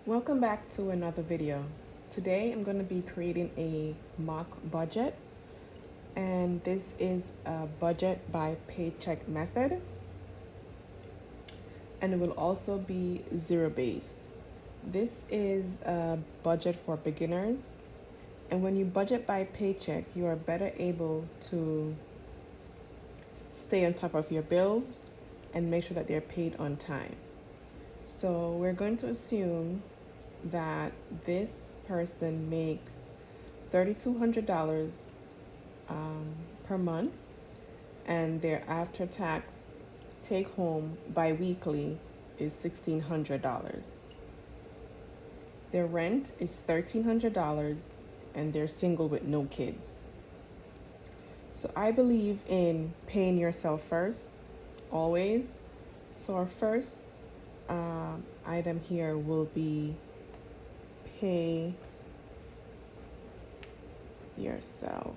Welcome back to another video. Today I'm going to be creating a mock budget, and this is a budget by paycheck method, and it will also be zero based. This is a budget for beginners, and when you budget by paycheck, you are better able to stay on top of your bills and make sure that they're paid on time. So we're going to assume that this person makes $3,200 per month, and their after tax take home bi-weekly is $1,600. Their rent is $1,300, and they're single with no kids. So I believe in paying yourself first, always. So our first item here will be pay yourself.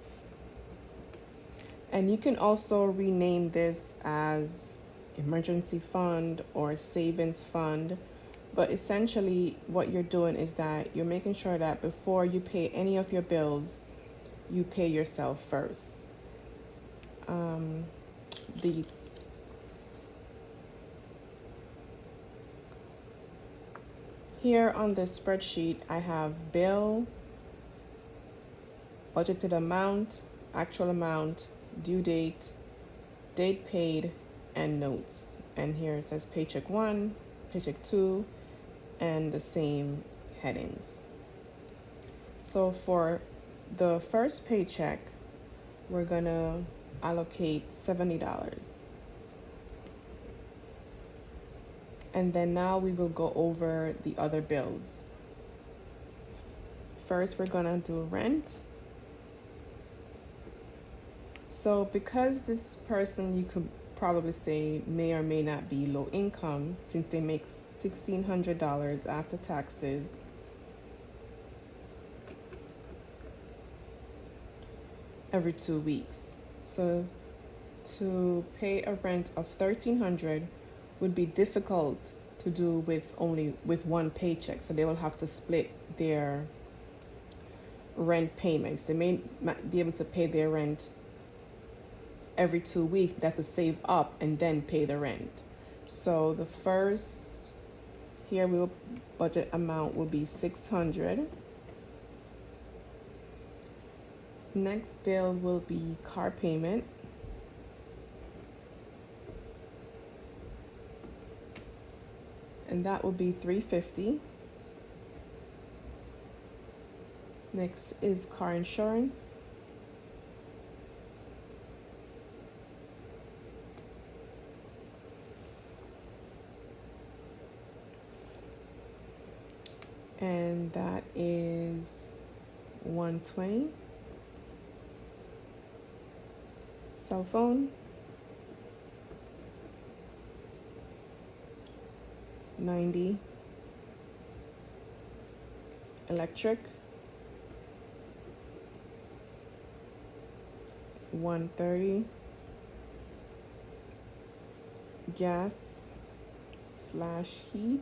And you can also rename this as emergency fund or savings fund. But essentially what you're doing is that you're making sure that before you pay any of your bills, you pay yourself first. Here on this spreadsheet, I have bill, budgeted amount, actual amount, due date, date paid, and notes. And here it says paycheck 1, paycheck 2, and the same headings. So for the first paycheck, we're gonna allocate $70. And then now we will go over the other bills. First, we're gonna do rent. So because this person, you could probably say, may or may not be low income, since they make $1,600 after taxes, every 2 weeks. So to pay a rent of $1,300 would be difficult to do with one paycheck. So they will have to split their rent payments. They may not be able to pay their rent every 2 weeks, but they have to save up and then pay the rent. So the first, here we will budget amount will be $600. Next bill will be car payment. And that will be $350. Next is car insurance. And that is $120. Cell phone, $90. Electric, $130. Gas / heat,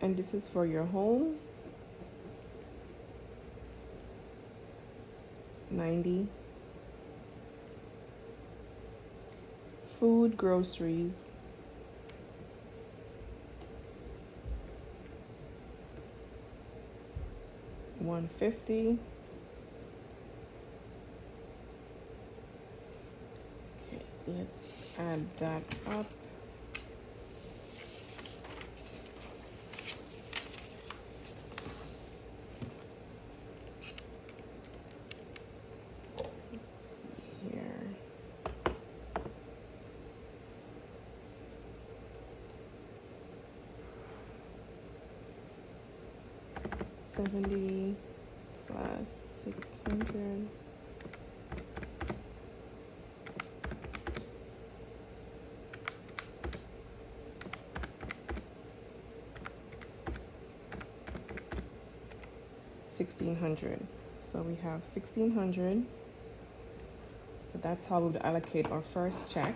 and this is for your home, $90. Food, groceries, $150. Okay, let's add that up. Let's see here. $70 plus $600. $1,600. So we have $1,600. So that's how we would allocate our first check.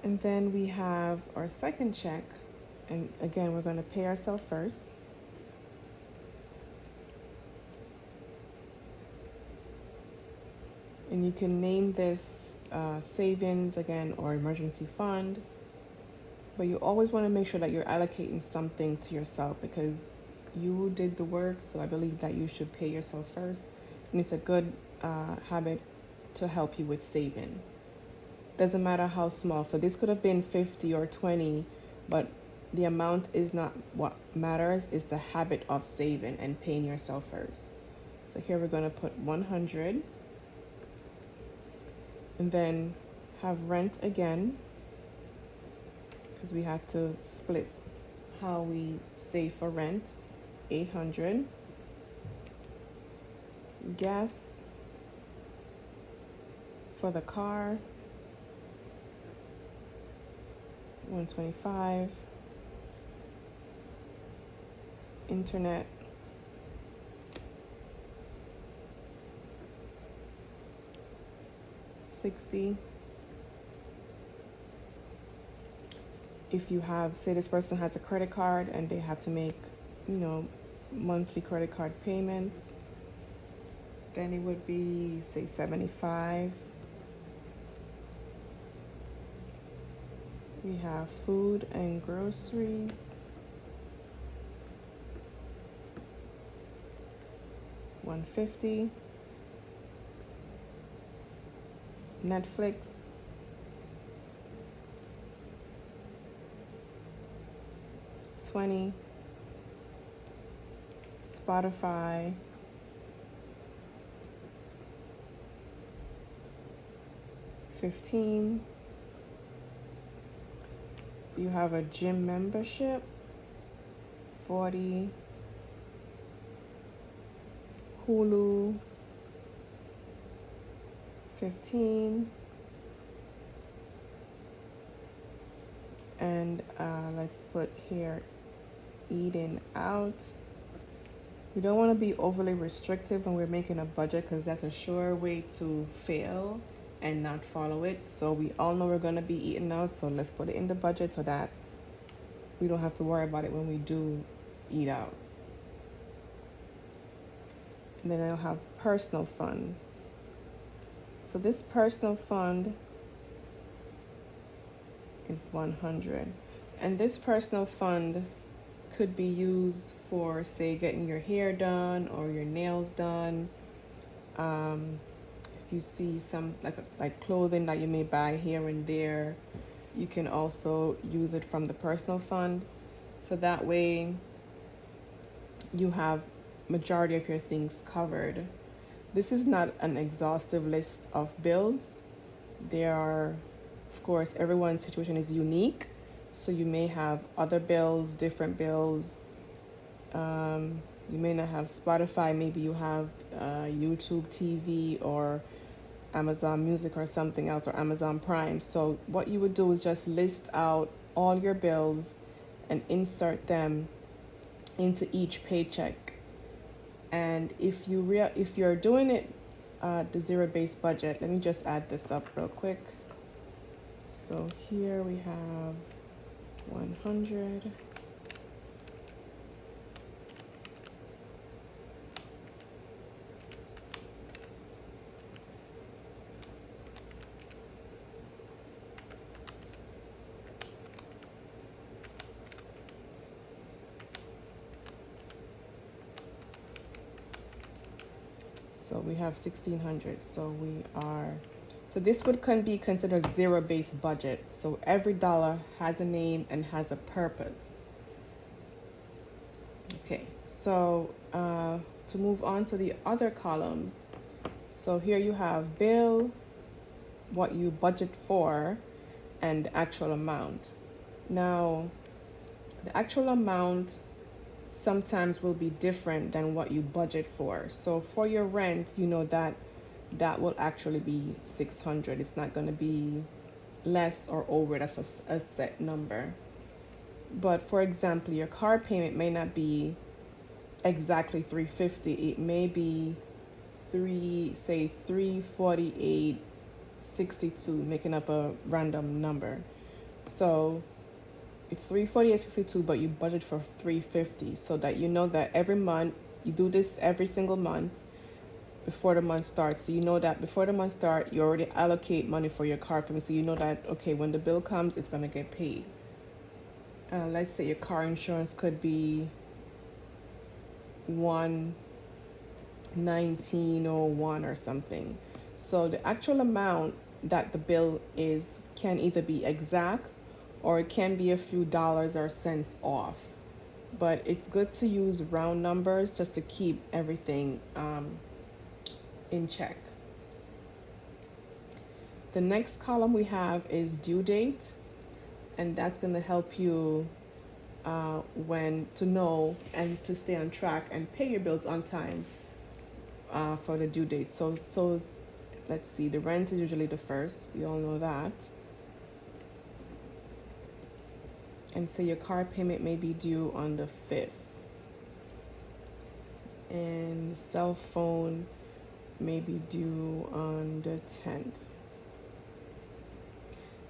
And then we have our second check. And again, we're going to pay ourselves first. And you can name this savings again or emergency fund. But you always want to make sure that you're allocating something to yourself because you did the work. So I believe that you should pay yourself first. And it's a good habit to help you with saving. Doesn't matter how small. So this could have been 50 or 20, but the amount is not what matters. Is the habit of saving and paying yourself first. So here we're going to put 100 and then have rent again because we have to split how we save for rent. 800. Gas for the car, 125. Internet, $60. If you have, say this person has a credit card and they have to make, monthly credit card payments, then it would be, say, 75. We have food and groceries, 150. Netflix, $20. Spotify, $15. You have a gym membership, 40. Hulu, 15. And let's put here eating out. We don't want to be overly restrictive when we're making a budget because that's a sure way to fail and not follow it. So we all know we're going to be eating out, so let's put it in the budget so that we don't have to worry about it when we do eat out. And then I'll have personal fund. So this personal fund is 100. And this personal fund could be used for, say, getting your hair done or your nails done. If you see some like clothing that you may buy here and there, you can also use it from the personal fund. So that way you have majority of your things covered. This is not an exhaustive list of bills. There are, of course, everyone's situation is unique. So you may have other bills, different bills. You may not have Spotify. Maybe you have YouTube TV or Amazon Music or something else, or Amazon Prime. So what you would do is just list out all your bills and insert them into each paycheck. And if you're doing it the zero-based budget, let me just add this up real quick. So here we have 100. So we have 1,600. So this can be considered zero-based budget. So every dollar has a name and has a purpose. Okay, so to move on to the other columns. So here you have bill, what you budget for, and the actual amount. Now, the actual amount sometimes will be different than what you budget for. So for your rent, you know that will actually be 600. It's not going to be less or over. That's a set number. But for example, your car payment may not be exactly 350. It may be 348.62, making up a random number. So it's $348.62, but you budget for $350, so that you know that every month you do this every single month before the month starts. So you know that before the month starts, you already allocate money for your car payment. So you know that, okay, when the bill comes, it's gonna get paid. Let's say your car insurance could be $119.01 or something. So the actual amount that the bill is can either be exact, or it can be a few dollars or cents off. But it's good to use round numbers just to keep everything in check. The next column we have is due date, and that's going to help you when to know and to stay on track and pay your bills on time for the due date. So let's see, the rent is usually the first. We all know that. And so your car payment may be due on the 5th. And cell phone may be due on the 10th.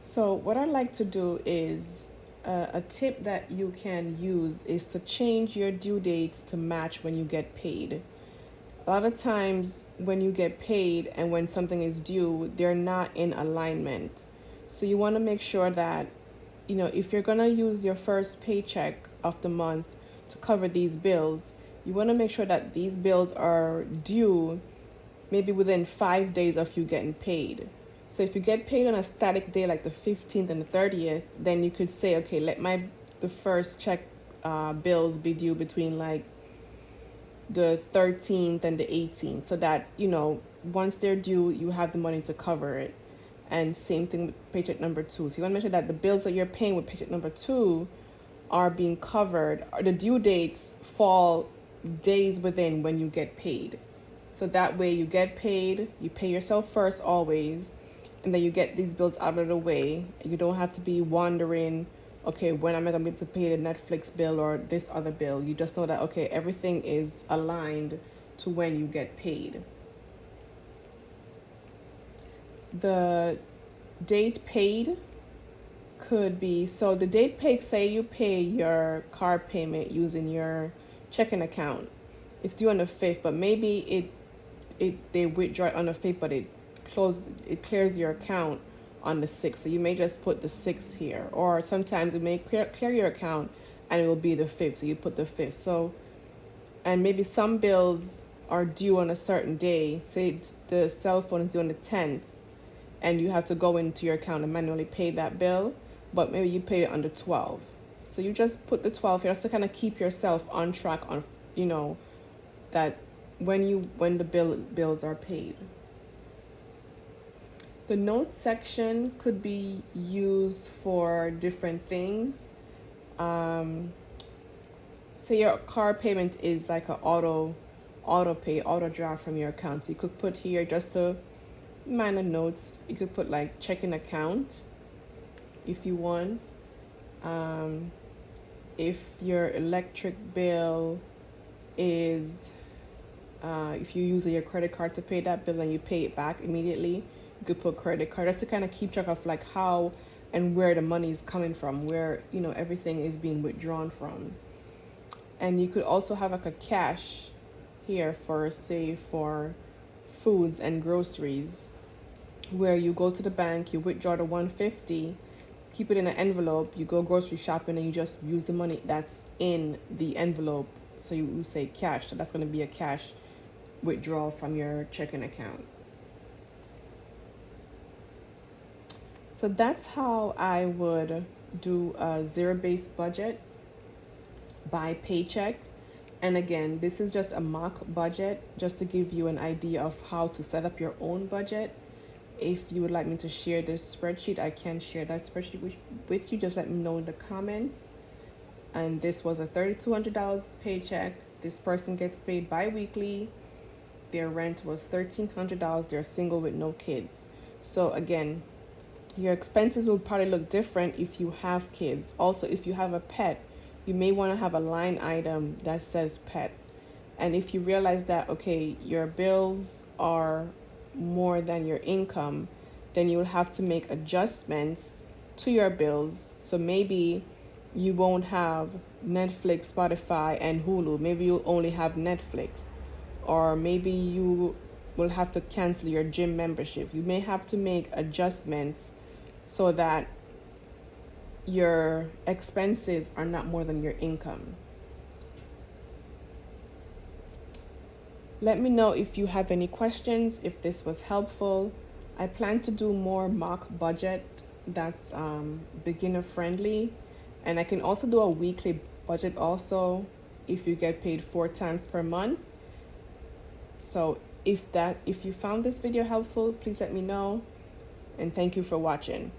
So what I like to do is, a tip that you can use is to change your due dates to match when you get paid. A lot of times when you get paid and when something is due, they're not in alignment. So you want to make sure that, if you're going to use your first paycheck of the month to cover these bills, you want to make sure that these bills are due maybe within 5 days of you getting paid. So if you get paid on a static day like the 15th and the 30th, then you could say, okay, let the first check bills be due between like the 13th and the 18th, so that, once they're due, you have the money to cover it. And same thing with paycheck number 2. So you want to make sure that the bills that you're paying with paycheck number 2 are being covered, or the due dates fall days within when you get paid. So that way you get paid, you pay yourself first always, and then you get these bills out of the way. You don't have to be wondering, okay, when am I going to be able to pay the Netflix bill or this other bill? You just know that, okay, everything is aligned to when you get paid. The date paid could be, so the date paid, say you pay your car payment using your checking account. It's due on the 5th, but maybe they withdraw it on the 5th, but it clears your account on the 6th. So you may just put the 6th here, or sometimes it may clear your account and it will be the 5th, so you put the 5th. So, and maybe some bills are due on a certain day. Say the cell phone is due on the 10th, and you have to go into your account and manually pay that bill, but maybe you pay it on the 12th. So you just put the 12th here, just to kind of keep yourself on track on, that when the bills are paid. The notes section could be used for different things. Say your car payment is like an auto pay, auto draft from your account. So you could put here just to minor notes. You could put like checking account if you want. If your electric bill is, if you use your credit card to pay that bill and you pay it back immediately, you could put credit card, just to kind of keep track of like how and where the money is coming from, where everything is being withdrawn from. And you could also have like a cash here for, say, for foods and groceries, where you go to the bank, you withdraw the $150, keep it in an envelope, you go grocery shopping, and you just use the money that's in the envelope. So you say cash, so that's going to be a cash withdrawal from your checking account. So that's how I would do a zero-based budget by paycheck. And again, this is just a mock budget, just to give you an idea of how to set up your own budget. If you would like me to share this spreadsheet, I can share that spreadsheet with you. Just let me know in the comments. And this was a $3,200 paycheck. This person gets paid bi-weekly. Their rent was $1,300. They're single with no kids. So again, your expenses will probably look different if you have kids. Also, if you have a pet, you may want to have a line item that says pet. And if you realize that, okay, your bills are more than your income, then you will have to make adjustments to your bills. So maybe you won't have Netflix, Spotify, and Hulu. Maybe you'll only have Netflix. Or maybe you will have to cancel your gym membership. You may have to make adjustments so that your expenses are not more than your income. Let me know if you have any questions, if this was helpful. I plan to do more mock budget that's beginner friendly, and I can also do a weekly budget also if you get paid 4 times per month. So if you found this video helpful, please let me know, and thank you for watching.